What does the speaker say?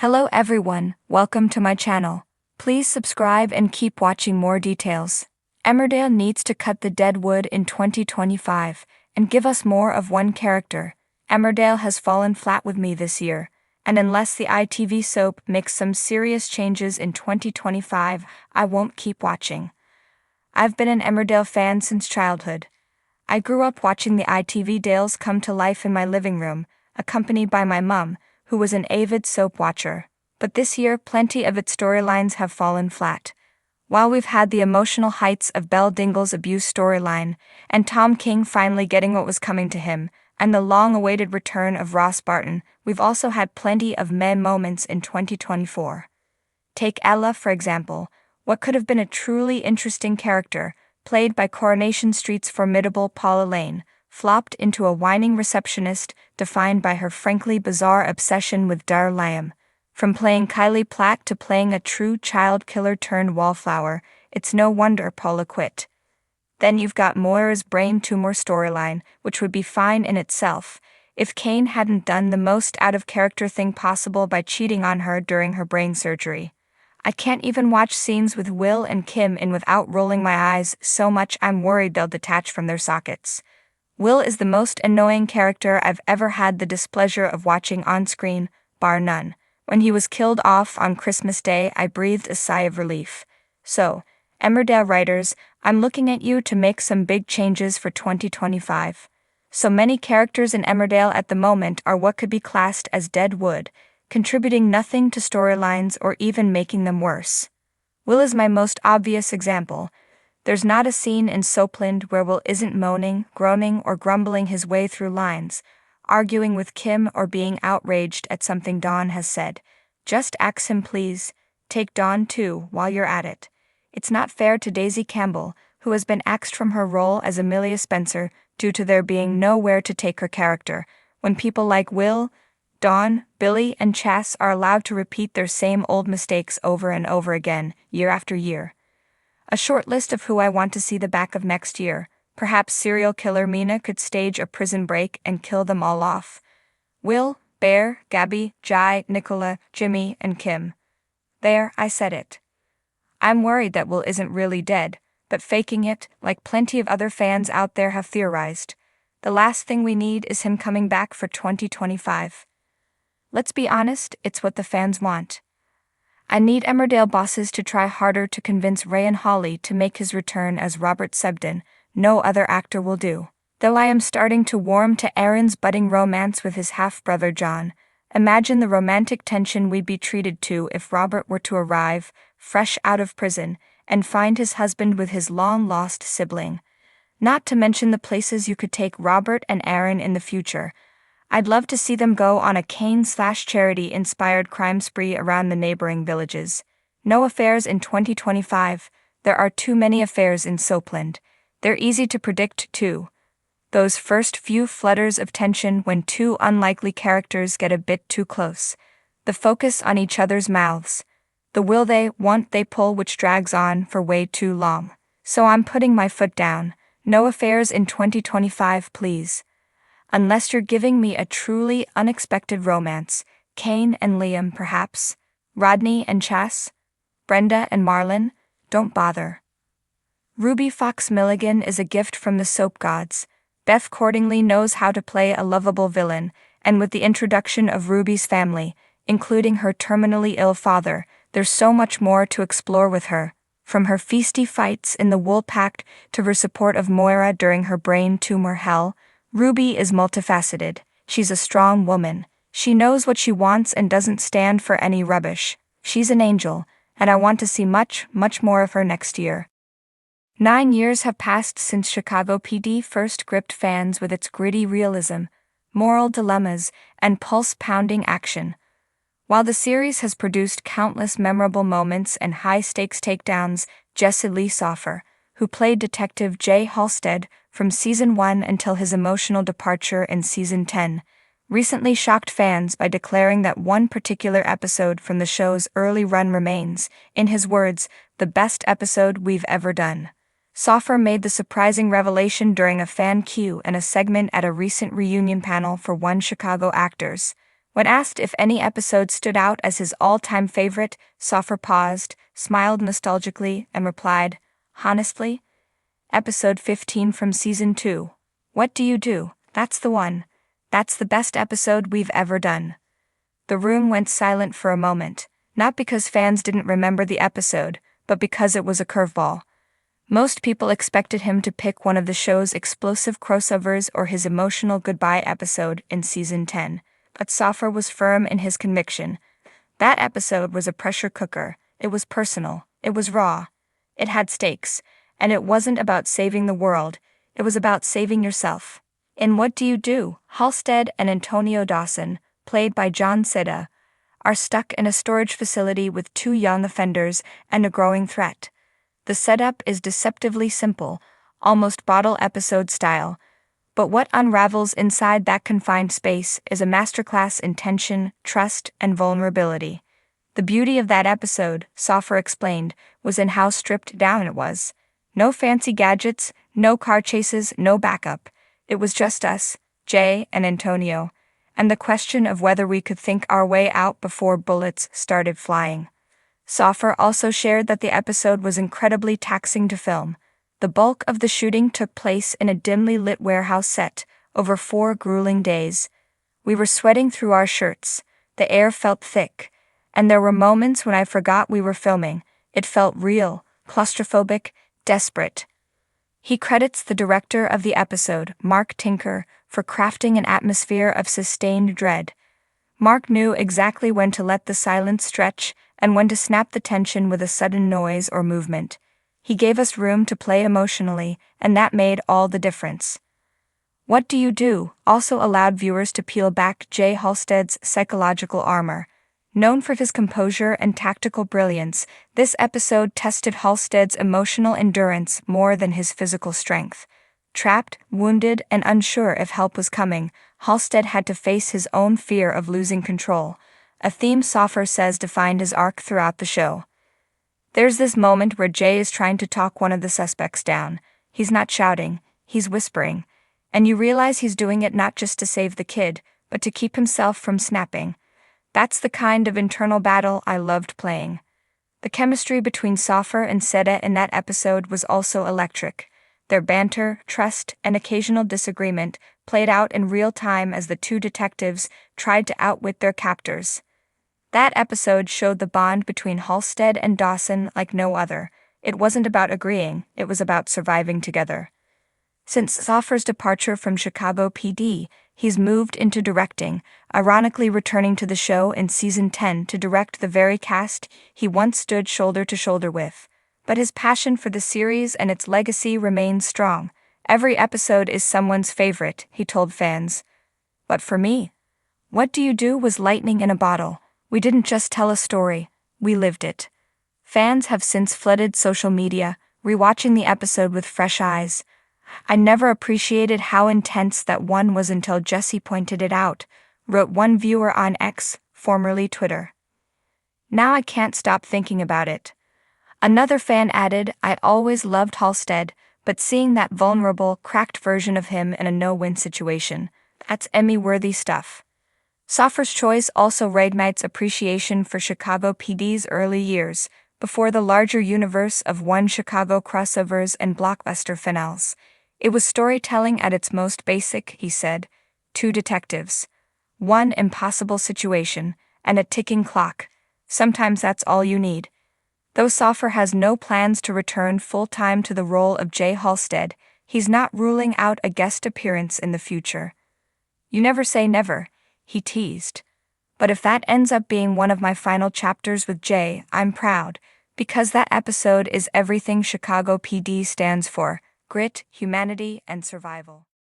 Hello everyone, welcome to my channel. Please subscribe and keep watching more details. Emmerdale needs to cut the dead wood in 2025 and give us more of one character. Emmerdale has fallen flat with me this year, and unless the ITV soap makes some serious changes in 2025, I won't keep watching. I've been an Emmerdale fan since childhood. I grew up watching the ITV Dales come to life in my living room, accompanied by my mum, who was an avid soap watcher. But this year, plenty of its storylines have fallen flat. While we've had the emotional heights of Belle Dingle's abuse storyline, and Tom King finally getting what was coming to him, and the long-awaited return of Ross Barton, we've also had plenty of meh moments in 2024. Take Ella, for example, what could have been a truly interesting character, played by Coronation Street's formidable Paula Lane, flopped into a whining receptionist defined by her frankly bizarre obsession with Dar Liam. From playing Kylie Platt to playing a true child killer turned wallflower, it's no wonder Paula quit. Then you've got Moira's brain tumor storyline, which would be fine in itself, if Kane hadn't done the most out-of-character thing possible by cheating on her during her brain surgery. I can't even watch scenes with Will and Kim in without rolling my eyes so much I'm worried they'll detach from their sockets. Will is the most annoying character I've ever had the displeasure of watching on screen, bar none. When he was killed off on Christmas Day, I breathed a sigh of relief. So, Emmerdale writers, I'm looking at you to make some big changes for 2025. So many characters in Emmerdale at the moment are what could be classed as dead wood, contributing nothing to storylines or even making them worse. Will is my most obvious example. There's not a scene in Soapland where Will isn't moaning, groaning, or grumbling his way through lines, arguing with Kim or being outraged at something Dawn has said. Just axe him please. Take Dawn too, while you're at it. It's not fair to Daisy Campbell, who has been axed from her role as Amelia Spencer due to there being nowhere to take her character, when people like Will, Dawn, Billy, and Chas are allowed to repeat their same old mistakes over and over again, year after year. A short list of who I want to see the back of next year. Perhaps serial killer Mina could stage a prison break and kill them all off. Will, Bear, Gabby, Jai, Nicola, Jimmy, and Kim. There, I said it. I'm worried that Will isn't really dead, but faking it, like plenty of other fans out there have theorized. The last thing we need is him coming back for 2025. Let's be honest, it's what the fans want. I need Emmerdale bosses to try harder to convince Ryan Hawley to make his return as Robert Sebden. No other actor will do. Though I am starting to warm to Aaron's budding romance with his half-brother John. Imagine the romantic tension we'd be treated to if Robert were to arrive, fresh out of prison, and find his husband with his long-lost sibling. Not to mention the places you could take Robert and Aaron in the future. I'd love to see them go on a Kane/charity-inspired crime spree around the neighboring villages. No affairs in 2025. There are too many affairs in Soapland. They're easy to predict, too. Those first few flutters of tension when two unlikely characters get a bit too close. The focus on each other's mouths. The will they, won't they pull which drags on for way too long. So I'm putting my foot down. No affairs in 2025, please. Unless you're giving me a truly unexpected romance. Kane and Liam, perhaps. Rodney and Chas. Brenda and Marlon. Don't bother. Ruby Fox Milligan is a gift from the soap gods. Beth Cordingley knows how to play a lovable villain, and with the introduction of Ruby's family, including her terminally ill father, there's so much more to explore with her. From her feisty fights in the Woolpack to her support of Moira during her brain tumor hell, Ruby is multifaceted. She's a strong woman. She knows what she wants and doesn't stand for any rubbish. She's an angel, and I want to see much, much more of her next year. 9 years have passed since Chicago PD first gripped fans with its gritty realism, moral dilemmas, and pulse-pounding action. While the series has produced countless memorable moments and high-stakes takedowns, Jesse Lee Soffer, who played Detective Jay Halstead from Season 1 until his emotional departure in Season 10, recently shocked fans by declaring that one particular episode from the show's early run remains, in his words, the best episode we've ever done. Soffer made the surprising revelation during a fan Q and a segment at a recent reunion panel for One Chicago Actors. When asked if any episode stood out as his all-time favorite, Soffer paused, smiled nostalgically, and replied, "Honestly, episode 15 from season 2. What do you do? That's the one. That's the best episode we've ever done." The room went silent for a moment, not because fans didn't remember the episode, but because it was a curveball. Most people expected him to pick one of the show's explosive crossovers or his emotional goodbye episode in season 10, but Soffer was firm in his conviction. That episode was a pressure cooker. It was personal. It was raw. It had stakes, and it wasn't about saving the world. It was about saving yourself. In What Do You Do?, Halstead and Antonio Dawson, played by John Cena, are stuck in a storage facility with two young offenders and a growing threat. The setup is deceptively simple, almost bottle episode style, but what unravels inside that confined space is a masterclass in tension, trust, and vulnerability. The beauty of that episode, Soffer explained, was in how stripped down it was. No fancy gadgets, no car chases, no backup. It was just us, Jay and Antonio, and the question of whether we could think our way out before bullets started flying. Soffer also shared that the episode was incredibly taxing to film. The bulk of the shooting took place in a dimly lit warehouse set, over 4 grueling days. We were sweating through our shirts, the air felt thick, and there were moments when I forgot we were filming. It felt real, claustrophobic, desperate. He credits the director of the episode, Mark Tinker, for crafting an atmosphere of sustained dread. Mark knew exactly when to let the silence stretch and when to snap the tension with a sudden noise or movement. He gave us room to play emotionally, and that made all the difference. What Do You Do? Also allowed viewers to peel back Jay Halstead's psychological armor. Known for his composure and tactical brilliance, this episode tested Halstead's emotional endurance more than his physical strength. Trapped, wounded, and unsure if help was coming, Halstead had to face his own fear of losing control, a theme Soffer says defined his arc throughout the show. There's this moment where Jay is trying to talk one of the suspects down. He's not shouting, he's whispering, and you realize he's doing it not just to save the kid, but to keep himself from snapping. That's the kind of internal battle I loved playing. The chemistry between Soffer and Seda in that episode was also electric. Their banter, trust, and occasional disagreement played out in real time as the two detectives tried to outwit their captors. That episode showed the bond between Halstead and Dawson like no other. It wasn't about agreeing, it was about surviving together. Since Soffer's departure from Chicago PD, he's moved into directing, ironically returning to the show in season 10 to direct the very cast he once stood shoulder to shoulder with. But his passion for the series and its legacy remains strong. Every episode is someone's favorite, he told fans. But for me, What Do You Do was lightning in a bottle. We didn't just tell a story, we lived it. Fans have since flooded social media, rewatching the episode with fresh eyes. "I never appreciated how intense that one was until Jesse pointed it out," wrote one viewer on X, formerly Twitter. "Now I can't stop thinking about it." Another fan added, "I always loved Halstead, but seeing that vulnerable, cracked version of him in a no-win situation, that's Emmy-worthy stuff." Soffer's choice also reignites appreciation for Chicago PD's early years, before the larger universe of One Chicago crossovers and blockbuster finales. It was storytelling at its most basic, he said. 2 detectives. One impossible situation, and a ticking clock. Sometimes that's all you need. Though Soffer has no plans to return full-time to the role of Jay Halstead, he's not ruling out a guest appearance in the future. "You never say never," he teased. "But if that ends up being one of my final chapters with Jay, I'm proud, because that episode is everything Chicago PD stands for: grit, humanity, and survival."